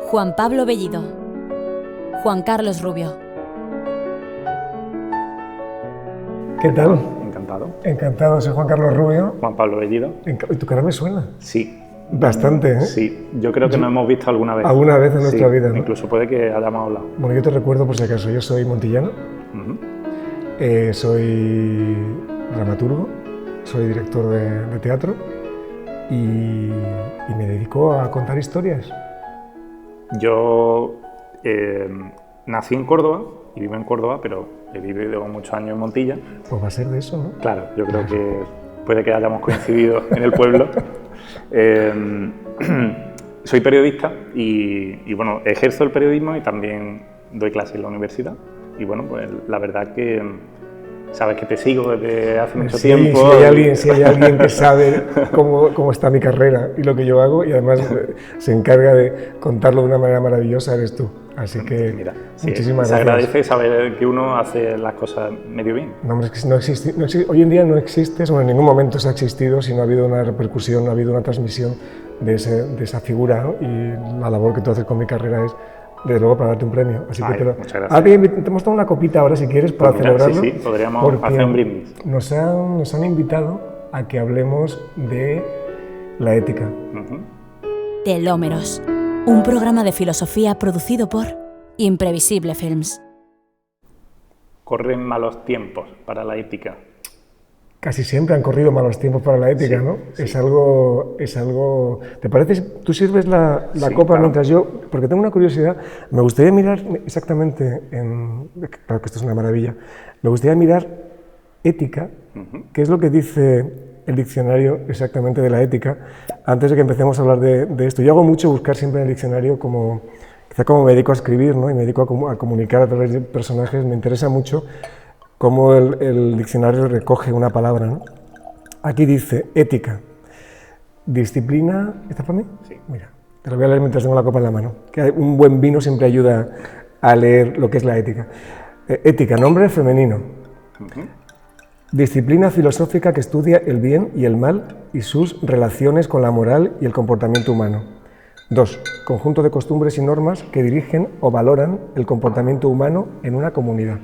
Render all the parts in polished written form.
Juan Pablo Bellido. Juan Carlos Rubio. ¿Qué tal? Encantado. Encantado, soy Juan Carlos Rubio. Juan Pablo Bellido. ¿Y tu cara me suena? Sí. Bastante, ¿eh? Sí, yo creo que nos hemos visto alguna vez. Alguna vez en nuestra vida, ¿no? Incluso puede que hayamos hablado. Bueno, yo te recuerdo por si acaso, yo soy montillano, soy dramaturgo, soy director de teatro y me dedico a contar historias. Yo nací en Córdoba y vivo en Córdoba, pero he vivido muchos años en Montilla. Pues va a ser de eso, ¿no? Claro, yo creo que puede que hayamos coincidido en el pueblo. Soy periodista y bueno, ejerzo el periodismo y también doy clases en la universidad. Y bueno, pues la verdad que sabes que te sigo desde hace mucho tiempo. Si hay alguien que sabe cómo está mi carrera y lo que yo hago y además se encarga de contarlo de una manera maravillosa, eres tú. Así que mira, muchísimas gracias. Se agradece saber que uno hace las cosas medio bien. No, hombre, es que no existe, hoy en día no existes, bueno, en ningún momento se ha existido si no ha habido una repercusión, no ha habido una transmisión de esa figura, ¿no? Y la labor que tú haces con mi carrera es, desde luego, para darte un premio. Así que muchas gracias. Ahora te hemos tomado una copita ahora, si quieres, para celebrarlo. Sí, podríamos hacer un brindis. Nos han invitado a que hablemos de la ética. Telómeros, un programa de filosofía producido por Imprevisible Films. Corren malos tiempos para la ética. Casi siempre han corrido malos tiempos para la ética, sí, ¿no? Sí. Es algo... ¿Te parece si tú sirves la copa claro. Mientras yo...? Porque tengo una curiosidad. Me gustaría mirar exactamente, claro que esto es una maravilla, me gustaría mirar ética, qué es lo que dice el diccionario exactamente de la ética, antes de que empecemos a hablar de esto. Yo hago mucho buscar siempre en el diccionario quizá como me dedico a escribir, ¿no? Y me dedico a comunicar a través de personajes, me interesa mucho cómo el diccionario recoge una palabra, ¿no? Aquí dice ética, disciplina... ¿Está para mí? Sí. Mira, te lo voy a leer mientras tengo la copa en la mano. Que un buen vino siempre ayuda a leer lo que es la ética. Ética, nombre femenino. Disciplina filosófica que estudia el bien y el mal y sus relaciones con la moral y el comportamiento humano. 2. Conjunto de costumbres y normas que dirigen o valoran el comportamiento humano en una comunidad.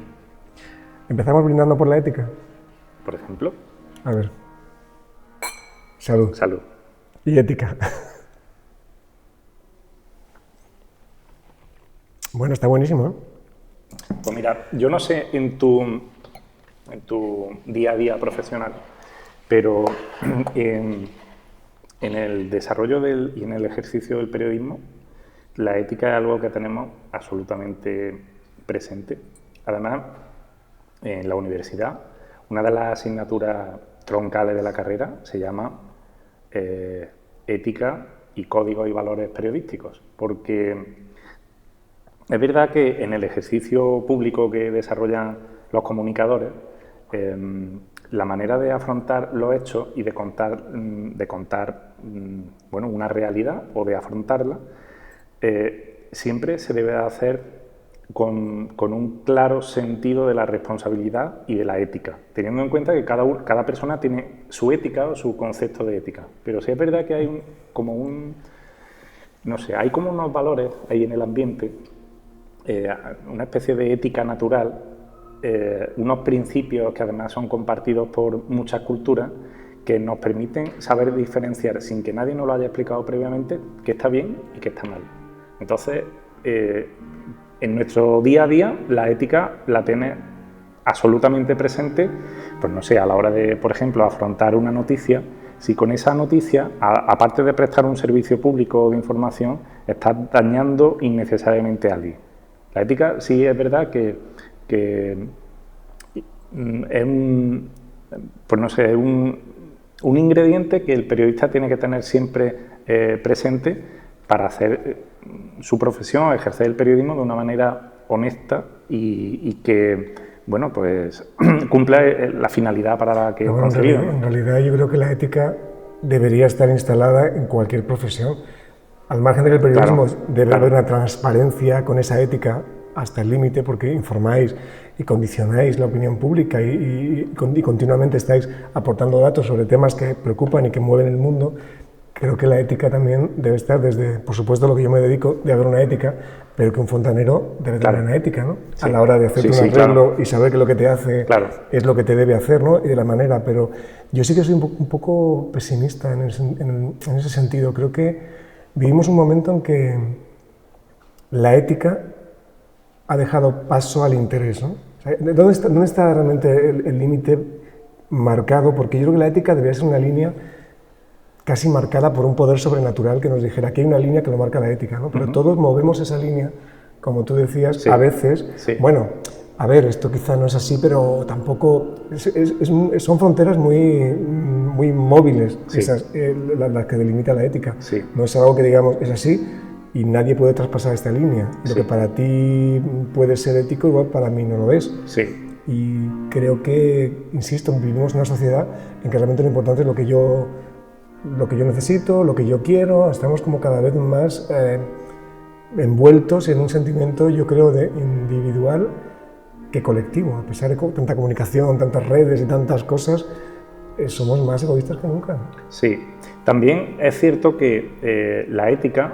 ¿Empezamos brindando por la ética? Por ejemplo. A ver. Salud. Salud. Y ética. Bueno, está buenísimo, ¿eh? Pues mira, yo no sé en tu día a día profesional, pero en el desarrollo y en el ejercicio del periodismo, la ética es algo que tenemos absolutamente presente. Además, en la universidad, una de las asignaturas troncales de la carrera se llama Ética y Códigos y Valores Periodísticos, porque es verdad que en el ejercicio público que desarrollan los comunicadores, la manera de afrontar los hechos y de contar bueno, una realidad o de afrontarla, siempre se debe hacer con un claro sentido de la responsabilidad y de la ética, teniendo en cuenta que cada persona tiene su ética o su concepto de ética. Pero sí es verdad que hay hay como unos valores ahí en el ambiente, una especie de ética natural, unos principios que además son compartidos por muchas culturas que nos permiten saber diferenciar, sin que nadie nos lo haya explicado previamente, qué está bien y qué está mal. Entonces, en nuestro día a día, la ética la tiene absolutamente presente, pues no sé, a la hora de, por ejemplo, afrontar una noticia, si con esa noticia, aparte de prestar un servicio público de información, estás dañando innecesariamente a alguien. La ética sí es verdad que es un ingrediente que el periodista tiene que tener siempre presente para hacer su profesión, ejercer el periodismo de una manera honesta y que, bueno, pues cumpla la finalidad para la que es concebido. En realidad yo creo que la ética debería estar instalada en cualquier profesión. Al margen de que el periodismo debe haber una transparencia con esa ética hasta el límite, porque informáis y condicionáis la opinión pública y continuamente estáis aportando datos sobre temas que preocupan y que mueven el mundo. creo que la ética también debe estar desde, por supuesto, lo que yo me dedico, de haber una ética, pero que un fontanero debe tener una ética, ¿no? Sí. A la hora de hacerte un arreglo y saber que lo que te hace es lo que te debe hacer, ¿no? Y de la manera, pero yo sí que soy un poco pesimista en ese sentido. Creo que vivimos un momento en que la ética ha dejado paso al interés, ¿no? O sea, ¿dónde está realmente el límite marcado? Porque yo creo que la ética debería ser una línea casi marcada por un poder sobrenatural que nos dijera que hay una línea que lo marca la ética, ¿no? Pero todos movemos esa línea, como tú decías, a veces. Bueno, a ver, esto quizá no es así, pero tampoco... son fronteras muy móviles, esas, las que delimita la ética. No es algo que digamos, es así, y nadie puede traspasar esta línea. Lo que para ti puede ser ético, igual para mí no lo es. Y creo que, insisto, vivimos en una sociedad en que realmente lo importante es lo que yo necesito, lo que yo quiero. Estamos como cada vez más envueltos en un sentimiento, yo creo, de individual que colectivo. A pesar de tanta comunicación, tantas redes y tantas cosas, somos más egoístas que nunca. Sí, también es cierto que la ética,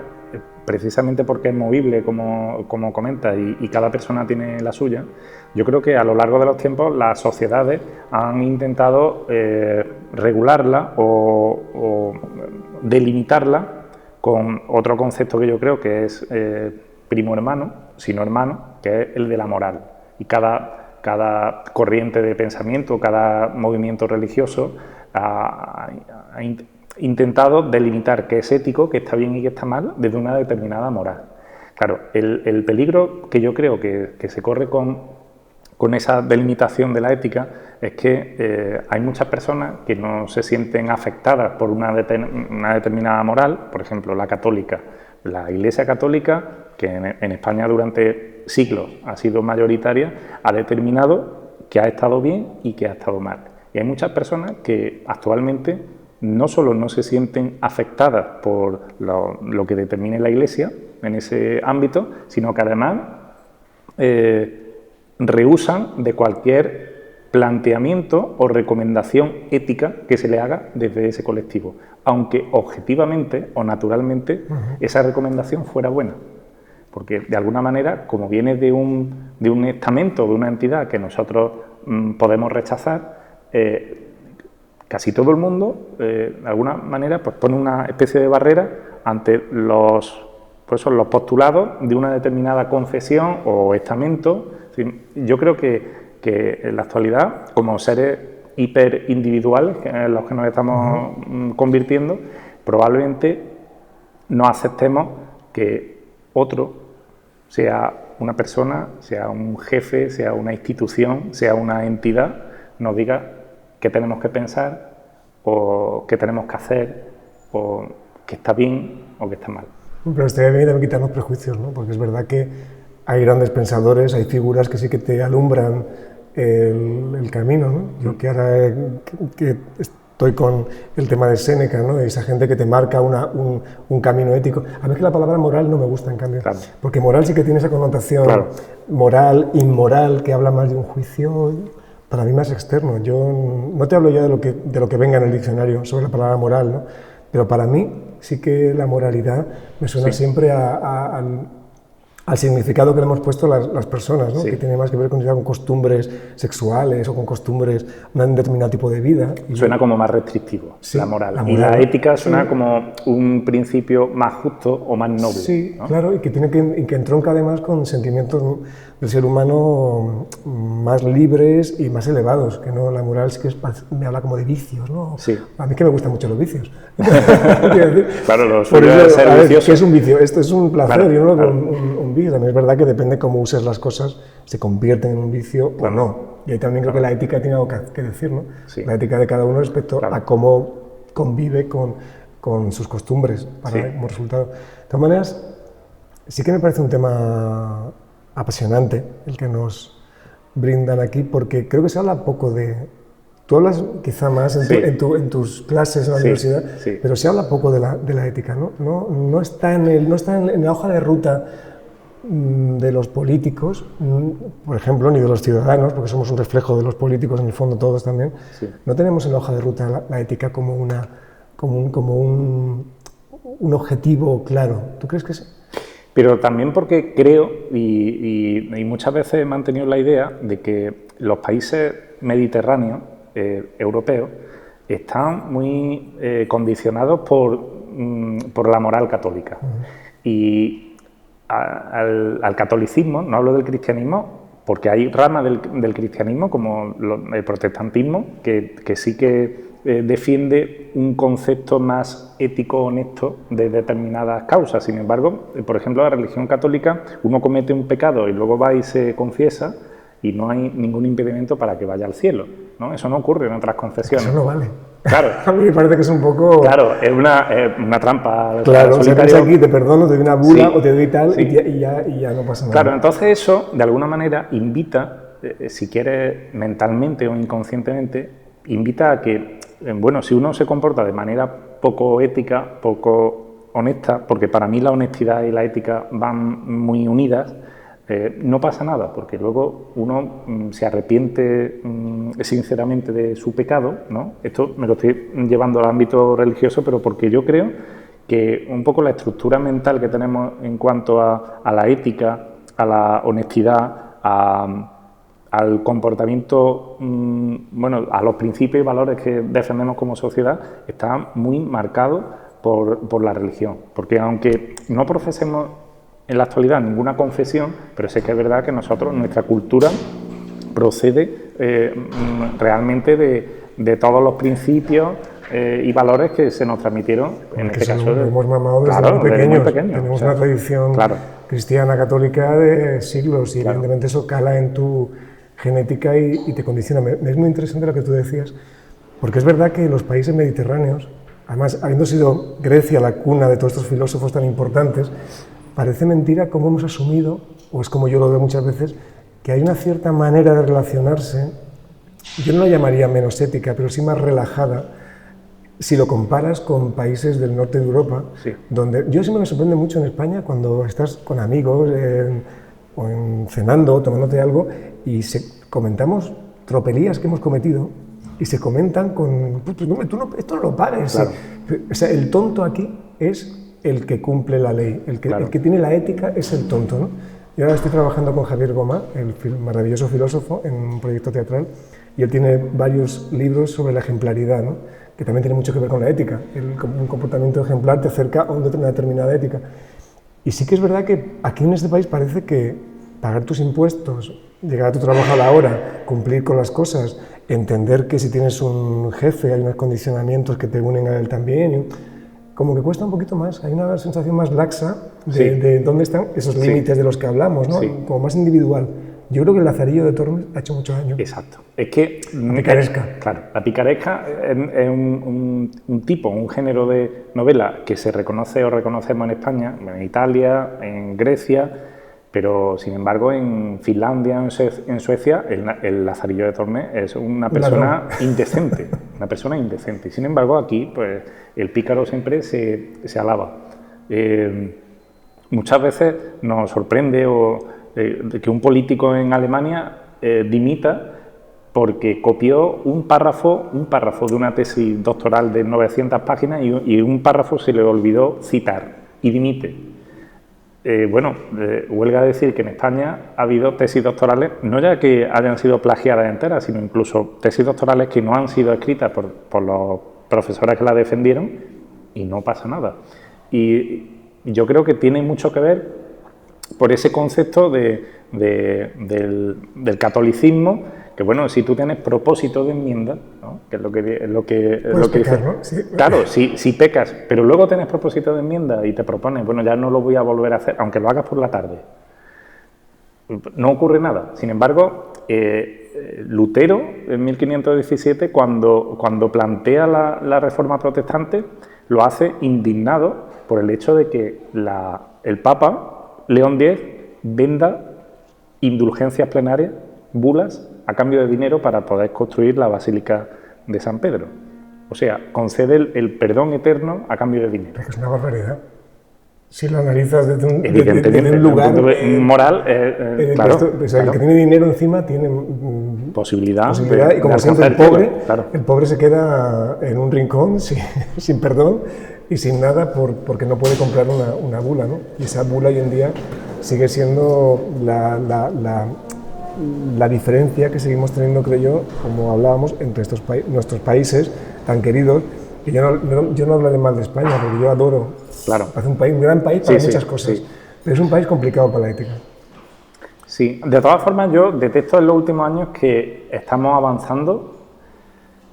precisamente porque es movible, como comenta, y cada persona tiene la suya, yo creo que a lo largo de los tiempos las sociedades han intentado regularla o delimitarla con otro concepto que yo creo que es primo hermano, sino hermano, que es el de la moral. Y cada corriente de pensamiento, cada movimiento religioso ha intentado delimitar qué es ético, qué está bien y qué está mal, desde una determinada moral. Claro, el peligro que yo creo que se corre con esa delimitación de la ética es que hay muchas personas que no se sienten afectadas por una determinada moral, por ejemplo, la católica. La Iglesia católica, que en España durante siglos ha sido mayoritaria, ha determinado que ha estado bien y que ha estado mal. Y hay muchas personas que actualmente no solo no se sienten afectadas por lo que determine la Iglesia en ese ámbito, sino que además rehúsan de cualquier planteamiento o recomendación ética que se le haga desde ese colectivo, aunque objetivamente o naturalmente esa recomendación fuera buena. Porque de alguna manera, como viene de un estamento, de una entidad que nosotros podemos rechazar, casi todo el mundo, de alguna manera, pues pone una especie de barrera ante los postulados de una determinada confesión o estamento. Yo creo que en la actualidad, como seres hiperindividuales, en los que nos estamos convirtiendo, probablemente no aceptemos que otro, sea una persona, sea un jefe, sea una institución, sea una entidad, nos diga qué tenemos que pensar o qué tenemos que hacer o qué está bien o qué está mal. Pero estaría bien también quitar los prejuicios, ¿no? Porque es verdad que hay grandes pensadores, hay figuras que sí que te alumbran el camino, ¿no? Yo que ahora que estoy con el tema de Séneca, ¿no? Esa gente que te marca un camino ético. A mí es que la palabra moral no me gusta, en cambio, porque moral sí que tiene esa connotación moral, inmoral, que habla más de un juicio, para mí más externo. Yo no te hablo ya de lo que venga en el diccionario sobre la palabra moral, ¿no? Pero para mí sí que la moralidad me suena siempre al significado que le hemos puesto las personas, ¿no? Que tiene más que ver con costumbres sexuales o con costumbres, un determinado tipo de vida. Suena como más restrictivo, la moral. Y la ética suena como un principio más justo o más noble. Sí, ¿no? Claro, y que entronca además con sentimientos del ser humano más libres y más elevados, que no la moral sí que me habla como de vicios, ¿no? A mí que me gustan mucho los vicios. Claro, lo suyo es ser vicioso. ¿Qué es un vicio? Esto es un placer y uno un vicio. También es verdad que depende cómo uses las cosas, se convierten en un vicio o no. Y ahí también creo que la ética tiene algo que decir, ¿no? La ética de cada uno respecto a cómo convive con sus costumbres para como resultado. De todas maneras, sí que me parece un tema apasionante el que nos brindan aquí, porque creo que se habla poco de... Tú hablas quizá más en tus clases en la universidad, pero se habla poco de la ética, ¿no? No está en la hoja de ruta de los políticos, por ejemplo, ni de los ciudadanos, porque somos un reflejo de los políticos en el fondo todos también. No tenemos en la hoja de ruta la ética como como un objetivo claro. ¿Tú crees que sí? Pero también porque creo, y muchas veces he mantenido la idea de que los países mediterráneos, europeos, están muy condicionados por la moral católica. Y al catolicismo, no hablo del cristianismo, porque hay ramas del cristianismo, como el protestantismo, que sí que defiende un concepto más ético, honesto de determinadas causas. Sin embargo, por ejemplo, la religión católica, uno comete un pecado y luego va y se confiesa y no hay ningún impedimento para que vaya al cielo, ¿no? Eso no ocurre en otras confesiones. Eso no vale. Claro. A mí me parece que es un poco... Claro, es una trampa. Claro, o sea, aquí te perdono, te doy una bula, sí, o te doy tal, sí, y ya no pasa nada. Claro, entonces eso, de alguna manera, invita, si quieres mentalmente o inconscientemente, invita a que, bueno, si uno se comporta de manera poco ética, poco honesta, porque para mí la honestidad y la ética van muy unidas, no pasa nada, porque luego uno se arrepiente sinceramente de su pecado, ¿no? Esto me lo estoy llevando al ámbito religioso, pero porque yo creo que un poco la estructura mental que tenemos en cuanto a la ética, a la honestidad, al comportamiento, bueno, a los principios y valores que defendemos como sociedad, está muy marcado por la religión. Porque aunque no profesemos en la actualidad ninguna confesión, pero sí que es verdad que nosotros, nuestra cultura procede realmente de todos los principios y valores que se nos transmitieron, en este caso. Hemos mamado desde muy pequeños. Tenemos una tradición cristiana, católica de siglos, y evidentemente eso cala en tu genética y te condiciona. Es muy interesante lo que tú decías, porque es verdad que los países mediterráneos, además, habiendo sido Grecia la cuna de todos estos filósofos tan importantes, parece mentira cómo hemos asumido, o es como yo lo veo muchas veces, que hay una cierta manera de relacionarse, yo no la llamaría menos ética, pero sí más relajada, si lo comparas con países del norte de Europa, sí, donde yo siempre me sorprende mucho en España cuando estás con amigos o cenando, tomándote algo, y comentamos tropelías que hemos cometido, y se comentan con, esto no lo pares. Claro. O sea, el tonto aquí es el que cumple la ley, el que tiene la ética es el tonto, ¿no? Yo ahora estoy trabajando con Javier Gomá, el maravilloso filósofo, en un proyecto teatral, y él tiene varios libros sobre la ejemplaridad, ¿no? Que también tiene mucho que ver con la ética. Un comportamiento ejemplar te acerca a una determinada ética. Y sí que es verdad que aquí en este país parece que pagar tus impuestos, llegar a tu trabajo a la hora, cumplir con las cosas, entender que si tienes un jefe hay unos condicionamientos que te unen a él también, como que cuesta un poquito más, hay una sensación más laxa de dónde están esos límites de los que hablamos, ¿no? Como más individual. Yo creo que el Lazarillo de Tormes ha hecho mucho daño. Exacto. Es que... La picaresca. Claro, la picaresca es un tipo, un género de novela que se reconoce o reconocemos en España, en Italia, en Grecia, pero sin embargo en Finlandia, en Suecia, el Lazarillo de Tormes es una persona indecente, una persona indecente. Y sin embargo aquí, pues, el pícaro siempre se alaba. Muchas veces nos sorprende que un político en Alemania dimita porque copió un párrafo de una tesis doctoral de 900 páginas y un párrafo se le olvidó citar y dimite. Huelga decir que en España ha habido tesis doctorales, no ya que hayan sido plagiadas enteras, sino incluso tesis doctorales que no han sido escritas por los profesores que la defendieron y no pasa nada. Y yo creo que tiene mucho que ver por ese concepto del catolicismo, que bueno, si tú tienes propósito de enmienda, ¿no? Que es lo que pecar, dice, ¿no? Sí. Claro, si pecas, pero luego tienes propósito de enmienda y te propones, bueno, ya no lo voy a volver a hacer, aunque lo hagas por la tarde, no ocurre nada. Sin embargo, Lutero, en 1517, cuando plantea la reforma protestante, lo hace indignado por el hecho de que el Papa León X venda indulgencias plenarias, bulas, a cambio de dinero para poder construir la Basílica de San Pedro. O sea, concede el perdón eterno a cambio de dinero. Es una barbaridad. Si lo analizas desde Evidentemente, un lugar moral, claro, o sea, el que tiene dinero encima tiene posibilidad y como siempre claro. el pobre se queda en un rincón sin perdón y sin nada porque no puede comprar una bula, ¿no? Y esa bula hoy en día sigue siendo la diferencia que seguimos teniendo, creo yo, como hablábamos, entre nuestros países tan queridos. Y yo no hablaré mal de España, porque yo adoro. Claro. Hace un gran país para muchas cosas, pero es un país complicado para la ética. Sí, de todas formas yo detecto en los últimos años que estamos avanzando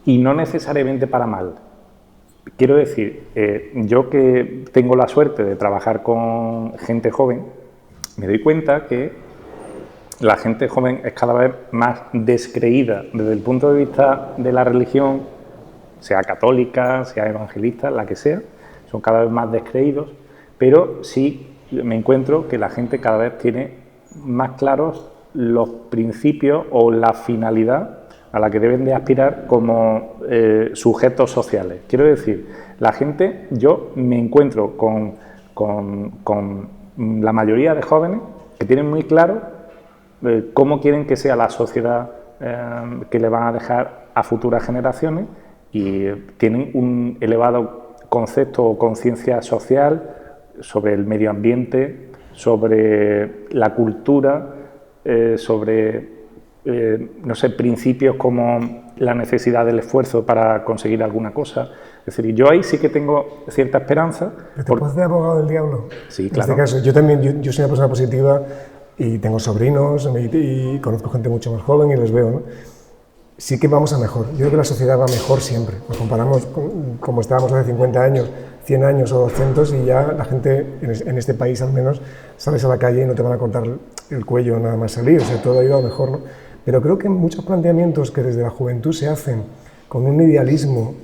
y no necesariamente para mal. Quiero decir, yo que tengo la suerte de trabajar con gente joven, me doy cuenta que la gente joven es cada vez más descreída desde el punto de vista de la religión, sea católica, sea evangelista, la que sea, son cada vez más descreídos, pero sí me encuentro que la gente cada vez tiene más claros los principios o la finalidad a la que deben de aspirar como sujetos sociales. Quiero decir, la gente, yo me encuentro con la mayoría de jóvenes que tienen muy claro cómo quieren que sea la sociedad que le van a dejar a futuras generaciones y tienen un elevado concepto o conciencia social sobre el medio ambiente, sobre la cultura, sobre, no sé, principios como la necesidad del esfuerzo para conseguir alguna cosa. Es decir, yo ahí sí que tengo cierta esperanza. ¿Te puedes hacer abogado del diablo? Sí, claro. En este caso, yo también, yo soy una persona positiva y tengo sobrinos y conozco gente mucho más joven y les veo, ¿no? Sí que vamos a mejor. Yo creo que la sociedad va mejor siempre. Nos comparamos con como estábamos hace 50 años, 100 años o 200 y ya la gente, en este país al menos, sales a la calle y no te van a cortar el cuello nada más salir. O sea, todo ha ido a mejor, ¿no? Pero creo que muchos planteamientos que desde la juventud se hacen con un idealismo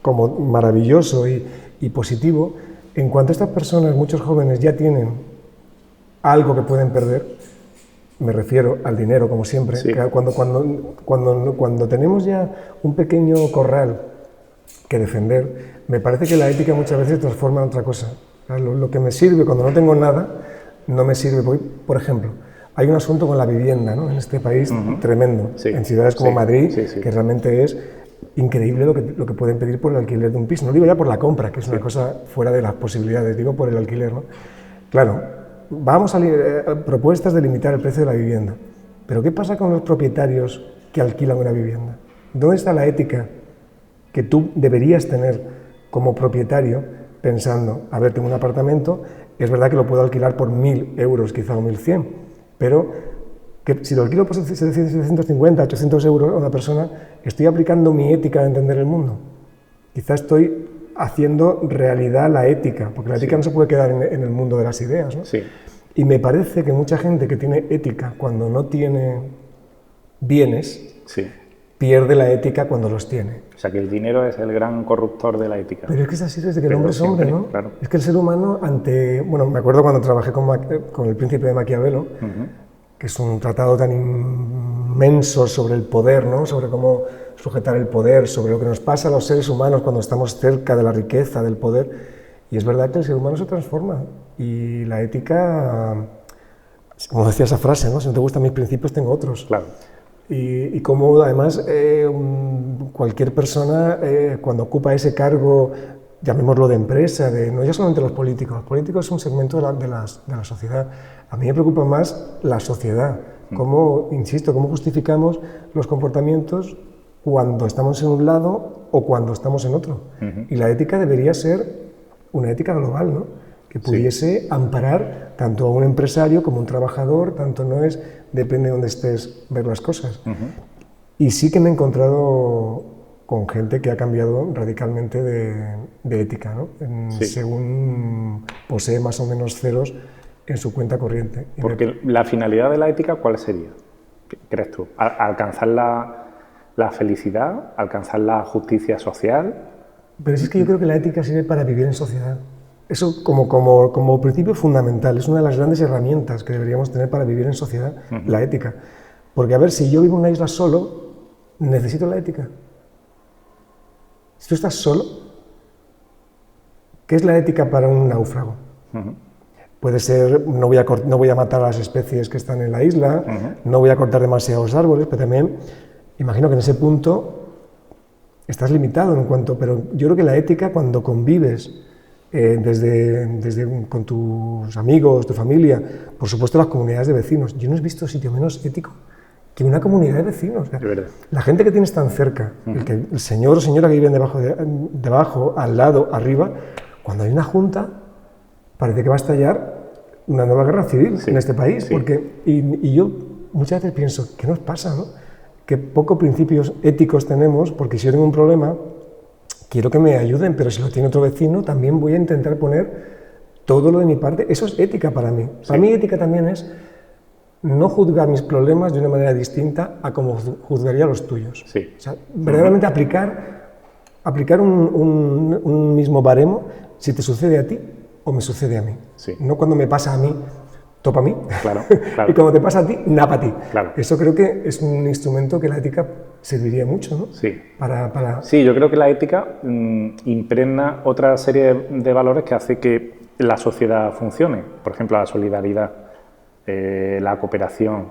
como maravilloso y positivo, en cuanto estas personas, muchos jóvenes, ya tienen algo que pueden perder, me refiero al dinero, como siempre. Sí. Cuando tenemos ya un pequeño corral que defender, me parece que la ética muchas veces se transforma en otra cosa. Lo que me sirve cuando no tengo nada, no me sirve. Porque, por ejemplo, hay un asunto con la vivienda, ¿no? En este país tremendo. Sí. En ciudades como Madrid, que realmente es increíble lo que pueden pedir por el alquiler de un piso. No digo ya por la compra, que es una cosa fuera de las posibilidades, digo por el alquiler, ¿no? Claro. Vamos a propuestas de limitar el precio de la vivienda. Pero ¿qué pasa con los propietarios que alquilan una vivienda? ¿Dónde está la ética que tú deberías tener como propietario pensando, a ver, tengo un apartamento, es verdad que lo puedo alquilar por 1.000 euros quizá o 1.100, pero que si lo alquilo por 750, 800 euros a una persona, estoy aplicando mi ética de entender el mundo. Quizá estoy haciendo realidad la ética, porque la ética no se puede quedar en el mundo de las ideas, ¿no? Sí. Y me parece que mucha gente que tiene ética cuando no tiene bienes, pierde la ética cuando los tiene. O sea, que el dinero es el gran corruptor de la ética. Pero es que es así desde que el hombre es hombre, ¿no? Claro. Es que el ser humano bueno, me acuerdo cuando trabajé con El Príncipe de Maquiavelo, que es un tratado tan inmenso sobre el poder, ¿no? Sobre cómo sujetar el poder, sobre lo que nos pasa a los seres humanos cuando estamos cerca de la riqueza, del poder. Y es verdad que el ser humano se transforma. Y la ética, como decía esa frase, ¿no? Si no te gustan mis principios, tengo otros. Claro. Y como además cualquier persona cuando ocupa ese cargo, llamémoslo de empresa, no ya solamente los políticos es un segmento de la sociedad. A mí me preocupa más la sociedad, cómo, insisto, cómo justificamos los comportamientos cuando estamos en un lado o cuando estamos en otro. Y la ética debería ser una ética global, ¿no? Que pudiese amparar tanto a un empresario como a un trabajador, tanto no es, depende de dónde estés, ver las cosas. Y sí que me he encontrado con gente que ha cambiado radicalmente de ética, ¿no? Según posee más o menos ceros en su cuenta corriente. Porque la finalidad de la ética, ¿cuál sería? ¿Crees tú? ¿Alcanzar la felicidad? ¿Alcanzar la justicia social? Pero es que yo creo que la ética sirve para vivir en sociedad. Eso como principio fundamental, es una de las grandes herramientas que deberíamos tener para vivir en sociedad, la ética. Porque a ver, si yo vivo en una isla solo, necesito la ética. Si tú estás solo, ¿qué es la ética para un náufrago? Puede ser, no voy a matar a las especies que están en la isla, no voy a cortar demasiados árboles, pero también imagino que en ese punto estás limitado pero yo creo que la ética, cuando convives con tus amigos, tu familia, por supuesto las comunidades de vecinos, yo no he visto sitio menos ético que una comunidad de vecinos. La gente que tienes tan cerca, el señor o señora que viven debajo, al lado, arriba, cuando hay una junta, parece que va a estallar una nueva guerra civil en este país. Y yo muchas veces pienso, ¿qué nos pasa, no? Que pocos principios éticos tenemos, porque si yo tengo un problema, quiero que me ayuden, pero si lo tiene otro vecino, también voy a intentar poner todo lo de mi parte. Eso es ética para mí. Para mí ética también es no juzgar mis problemas de una manera distinta a como juzgaría los tuyos. O sea, verdaderamente aplicar un mismo baremo si te sucede a ti o me sucede a mí. No cuando me pasa a mí, topa a mí, y cuando te pasa a ti, napa a ti. Eso creo que es un instrumento que la ética serviría mucho, ¿no? Sí, yo creo que la ética impregna otra serie de valores que hace que la sociedad funcione. Por ejemplo, la solidaridad, la cooperación,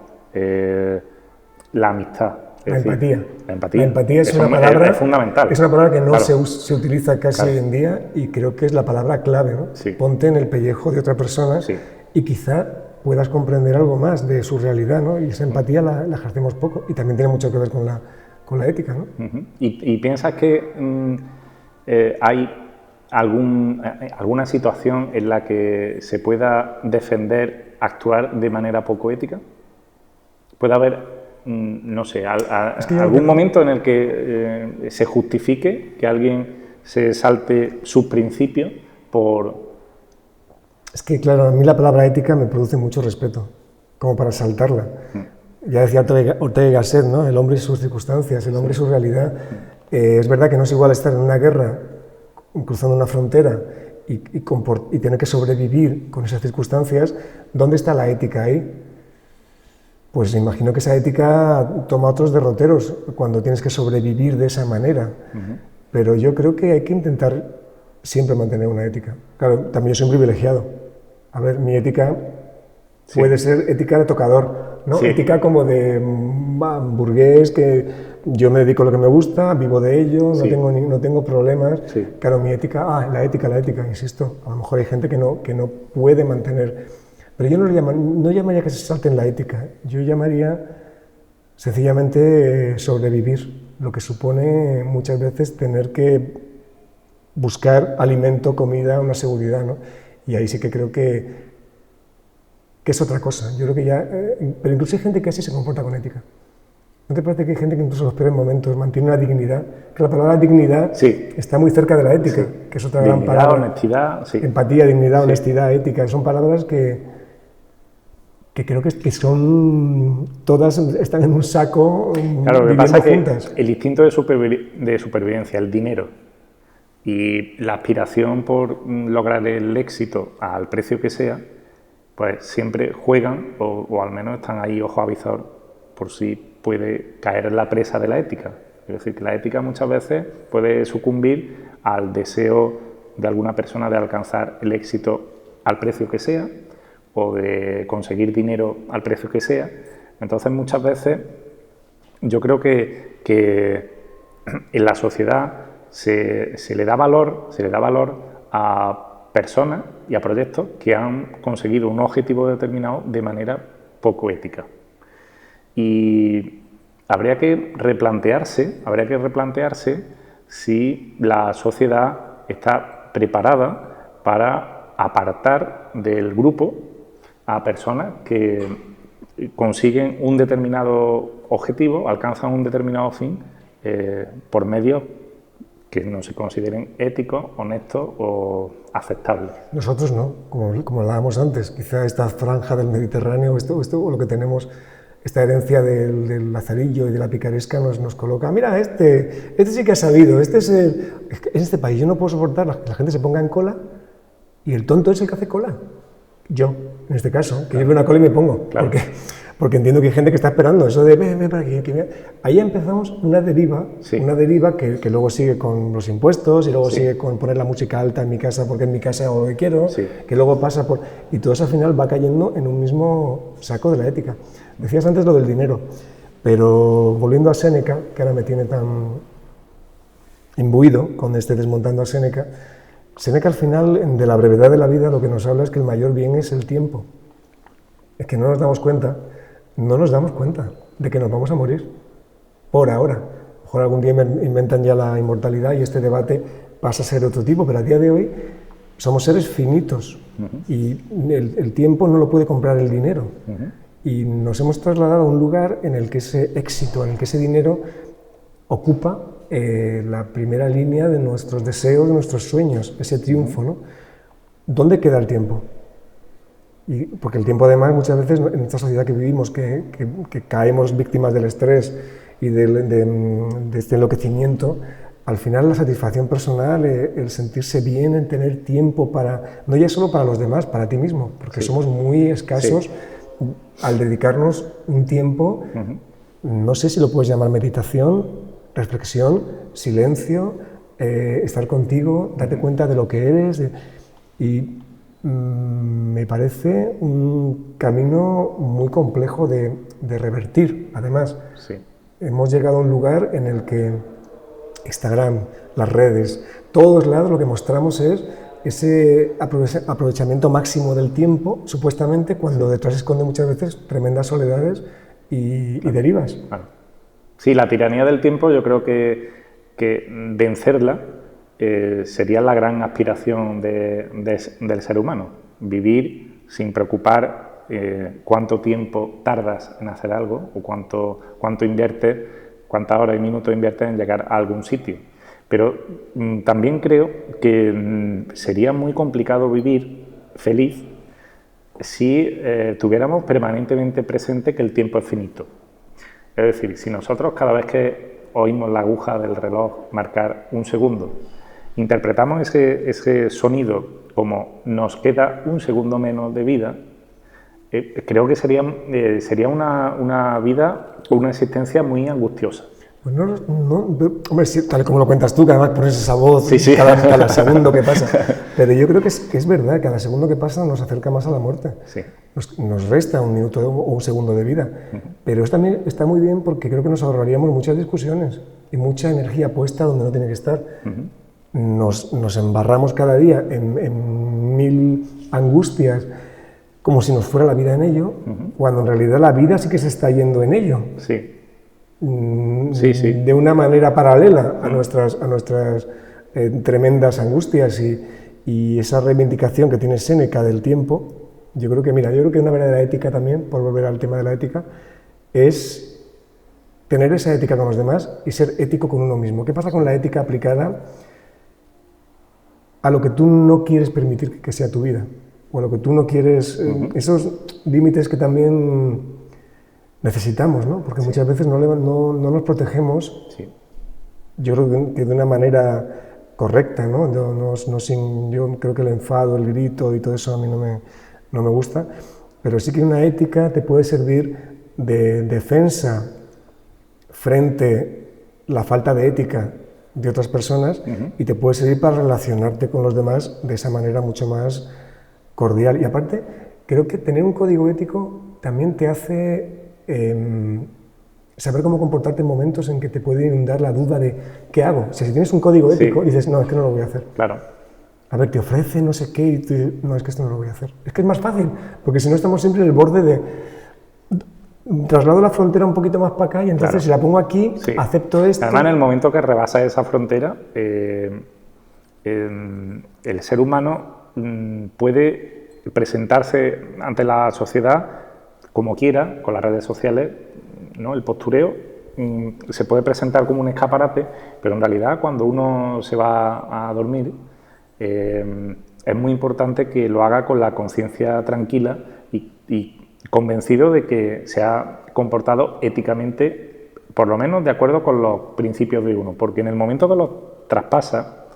la amistad. La empatía. La empatía es una palabra fundamental. Es una palabra que no se utiliza casi hoy en día y creo que es la palabra clave, ¿no? Ponte en el pellejo de otra persona y quizá puedas comprender algo más de su realidad, ¿no? Y esa empatía la ejercemos poco y también tiene mucho que ver con la ética, ¿no? ¿Y piensas que hay alguna situación en la que se pueda defender actuar de manera poco ética? ¿Puede haber, no sé, algún momento en el que se justifique que alguien se salte sus principios por...? Es que, claro, a mí la palabra ética me produce mucho respeto, como para saltarla. Ya decía Ortega y Gasset, ¿no? El hombre y sus circunstancias, el hombre y su realidad. Es verdad que no es igual estar en una guerra, cruzando una frontera y tener que sobrevivir con esas circunstancias. ¿Dónde está la ética ahí? Pues imagino que esa ética toma otros derroteros cuando tienes que sobrevivir de esa manera. Pero yo creo que hay que intentar siempre mantener una ética. Claro, también yo soy un privilegiado. A ver, mi ética puede ser ética de tocador, ¿no? Ética como de burgués, que yo me dedico a lo que me gusta, vivo de ello, no tengo problemas. Claro, mi ética, la ética, insisto, a lo mejor hay gente que no puede mantener. Pero yo no llamaría que se salten la ética, yo llamaría sencillamente sobrevivir, lo que supone muchas veces tener que buscar alimento, comida, una seguridad, ¿no? Y ahí sí que creo que es otra cosa. Yo creo que ya... pero incluso hay gente que así se comporta con ética. ¿No te parece que hay gente que incluso en los peores momentos mantiene una dignidad? Que la palabra dignidad está muy cerca de la ética, que es otra gran palabra. Honestidad, empatía, dignidad, honestidad, ética. Son palabras que creo que son... Todas están en un saco, claro, lo que pasa es juntas. Que el instinto de supervivencia, el dinero, y la aspiración por lograr el éxito al precio que sea, pues siempre juegan, o al menos están ahí ojo avizor, por si puede caer en la presa de la ética. Es decir, que la ética muchas veces puede sucumbir al deseo de alguna persona de alcanzar el éxito al precio que sea, o de conseguir dinero al precio que sea. Entonces muchas veces yo creo que en la sociedad se le da valor a personas y a proyectos que han conseguido un objetivo determinado de manera poco ética. Y habría que replantearse si la sociedad está preparada para apartar del grupo a personas que consiguen un determinado objetivo, alcanzan un determinado fin por medios que no se consideren éticos, honestos o aceptables. Nosotros no, como hablábamos antes, quizá esta franja del Mediterráneo, esto o lo que tenemos, esta herencia del lazarillo y de la picaresca nos coloca, mira, este sí que ha sabido, en este país yo no puedo soportar que la gente se ponga en cola y el tonto es el que hace cola. Yo, en este caso, que lleve una cola y me pongo, porque entiendo que hay gente que está esperando eso de ven para aquí, ahí empezamos una deriva, que luego sigue con los impuestos y luego sigue con poner la música alta en mi casa porque en mi casa hago lo que quiero, que luego pasa por... y todo eso al final va cayendo en un mismo saco de la ética. Decías antes lo del dinero, pero volviendo a Séneca, que ahora me tiene tan imbuido con este desmontando a Séneca, Séneca al final de la brevedad de la vida lo que nos habla es que el mayor bien es el tiempo. Es que no nos damos cuenta de que nos vamos a morir, por ahora. A lo mejor algún día inventan ya la inmortalidad y este debate pasa a ser otro tipo, pero a día de hoy somos seres finitos y el tiempo no lo puede comprar el dinero. Y nos hemos trasladado a un lugar en el que ese éxito, en el que ese dinero ocupa la primera línea de nuestros deseos, de nuestros sueños, ese triunfo, ¿no? ¿Dónde queda el tiempo? Porque el tiempo además muchas veces en esta sociedad que vivimos, que caemos víctimas del estrés y de este enloquecimiento, al final la satisfacción personal, el sentirse bien, el tener tiempo para, no ya solo para los demás, para ti mismo, porque somos muy escasos al dedicarnos un tiempo, no sé si lo puedes llamar meditación, reflexión, silencio, estar contigo, darte cuenta de lo que eres y me parece un camino muy complejo de revertir. Además, hemos llegado a un lugar en el que Instagram, las redes, todos lados lo que mostramos es ese aprovechamiento máximo del tiempo, supuestamente, cuando detrás esconde muchas veces tremendas soledades y derivas. Sí, la tiranía del tiempo yo creo que vencerla sería la gran aspiración del ser humano. Vivir sin preocupar cuánto tiempo tardas en hacer algo o cuánto inviertes, cuántas horas y minutos inviertes en llegar a algún sitio. Pero también creo que sería muy complicado vivir feliz si tuviéramos permanentemente presente que el tiempo es finito. Es decir, si nosotros cada vez que oímos la aguja del reloj marcar un segundo, interpretamos ese sonido como nos queda un segundo menos de vida, creo que sería una vida o una existencia muy angustiosa. Pues hombre, sí, tal como lo cuentas tú, que además pones esa voz cada segundo que pasa. Pero yo creo que es verdad, cada segundo que pasa nos acerca más a la muerte. Nos resta un minuto o un segundo de vida. Pero eso también está muy bien porque creo que nos ahorraríamos muchas discusiones y mucha energía puesta donde no tiene que estar. Nos embarramos cada día en mil angustias, como si nos fuera la vida en ello, cuando en realidad la vida sí que se está yendo en ello. De una manera paralela a nuestras tremendas angustias y esa reivindicación que tiene Séneca del tiempo. Yo creo que una verdadera ética también, por volver al tema de la ética, es tener esa ética con los demás y ser ético con uno mismo. ¿Qué pasa con la ética aplicada a lo que tú no quieres permitir que sea tu vida? O a lo que tú no quieres, esos límites que también necesitamos, ¿no? Porque muchas veces no nos protegemos, yo creo que de una manera correcta, ¿no? Yo creo que el enfado, el grito y todo eso a mí no me gusta, pero sí que una ética te puede servir de defensa frente a la falta de ética de otras personas y te puede servir para relacionarte con los demás de esa manera mucho más cordial. Y aparte, creo que tener un código ético también te hace saber cómo comportarte en momentos en que te puede inundar la duda de ¿qué hago? O sea, si tienes un código ético dices, no, es que no lo voy a hacer. Claro. A ver, te ofrece no sé qué y tú dices, no, es que esto no lo voy a hacer. Es que es más fácil, porque si no estamos siempre en el borde de traslado la frontera un poquito más para acá y entonces si la pongo aquí, acepto esto. Además, en el momento que rebasa esa frontera, el ser humano puede presentarse ante la sociedad como quiera, con las redes sociales, ¿no? El postureo se puede presentar como un escaparate, pero en realidad cuando uno se va a dormir es muy importante que lo haga con la conciencia tranquila y convencido de que se ha comportado éticamente, por lo menos de acuerdo con los principios de uno, porque en el momento que los traspasa,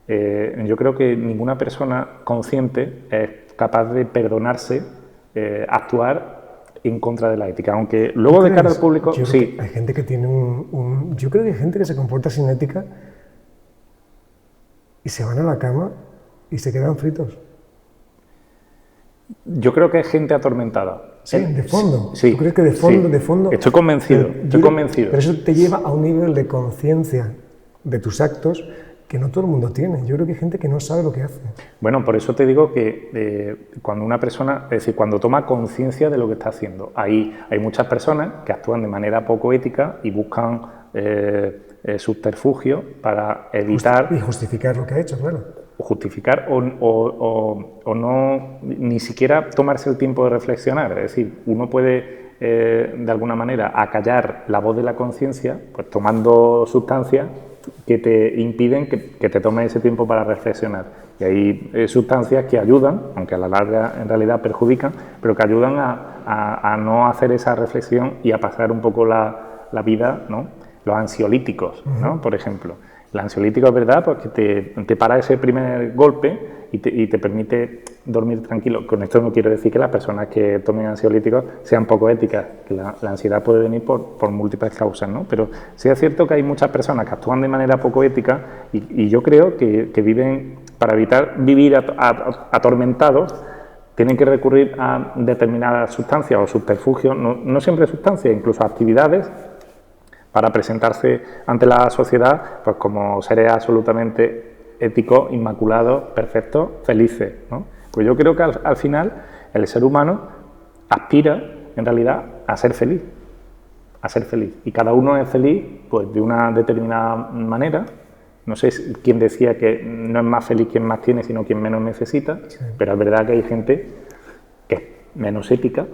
yo creo que ninguna persona consciente es capaz de perdonarse actuar en contra de la ética, aunque luego de cara al público, sí. Hay gente que tiene yo creo que hay gente que se comporta sin ética y se van a la cama y se quedan fritos. Yo creo que es gente atormentada. Sí, de fondo. Sí, ¿Tú crees que de fondo? Estoy convencido, Pero eso te lleva a un nivel de conciencia de tus actos que no todo el mundo tiene. Yo creo que hay gente que no sabe lo que hace. Bueno, por eso te digo que cuando una persona, es decir, cuando toma conciencia de lo que está haciendo, hay muchas personas que actúan de manera poco ética y buscan subterfugios para evitar... Y justificar lo que ha hecho, claro. Justificar o no, ni siquiera tomarse el tiempo de reflexionar. Es decir, uno puede, de alguna manera, acallar la voz de la conciencia, pues tomando sustancias que te impiden que te tomes ese tiempo para reflexionar. Y hay sustancias que ayudan, aunque a la larga en realidad perjudican, pero que ayudan a no hacer esa reflexión y a pasar un poco la vida, ¿no? Los ansiolíticos, ¿no? Por ejemplo. El ansiolítico es verdad porque te para ese primer golpe y te permite dormir tranquilo. Con esto no quiero decir que las personas que tomen ansiolíticos sean poco éticas, que la ansiedad puede venir por múltiples causas, ¿no? Pero sí es cierto que hay muchas personas que actúan de manera poco ética y yo creo que viven, para evitar vivir atormentados, tienen que recurrir a determinadas sustancias o subterfugios, no siempre sustancias, incluso actividades, para presentarse ante la sociedad pues como seres absolutamente éticos, inmaculados, perfectos, felices, ¿no? Pues yo creo que al final el ser humano aspira en realidad a ser feliz, y cada uno es feliz pues de una determinada manera. No sé quién decía que no es más feliz quien más tiene, sino quien menos necesita, sí. Pero es verdad que hay gente que es menos ética,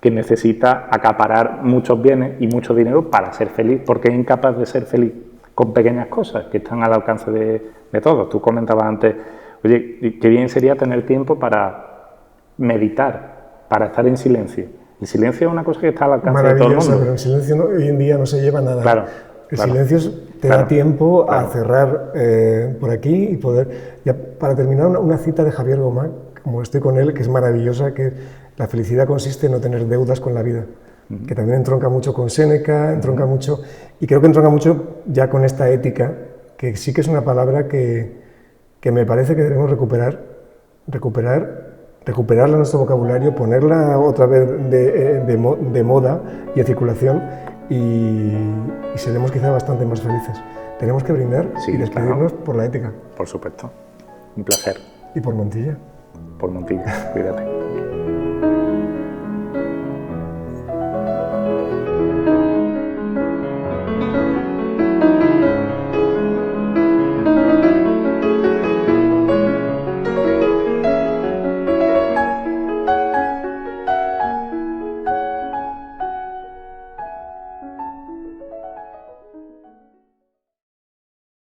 que necesita acaparar muchos bienes y mucho dinero para ser feliz, porque es incapaz de ser feliz con pequeñas cosas que están al alcance de todos. Tú comentabas antes, oye, qué bien sería tener tiempo para meditar, para estar en silencio. El silencio es una cosa que está al alcance de todo el mundo. Pero el silencio hoy en día no se lleva nada. Claro, el silencio te da tiempo a cerrar por aquí y poder... Ya, para terminar, una cita de Javier Gomá, como estoy con él, que es maravillosa, que la felicidad consiste en no tener deudas con la vida, que también entronca mucho con Séneca, entronca mucho, y creo que entronca mucho ya con esta ética, que sí que es una palabra que me parece que debemos recuperarla en nuestro vocabulario, ponerla otra vez de moda y en circulación, y seremos quizá bastante más felices. Tenemos que brindar y despedirnos por la ética. Por supuesto, un placer. Y por Montilla. Por Montilla, cuídate.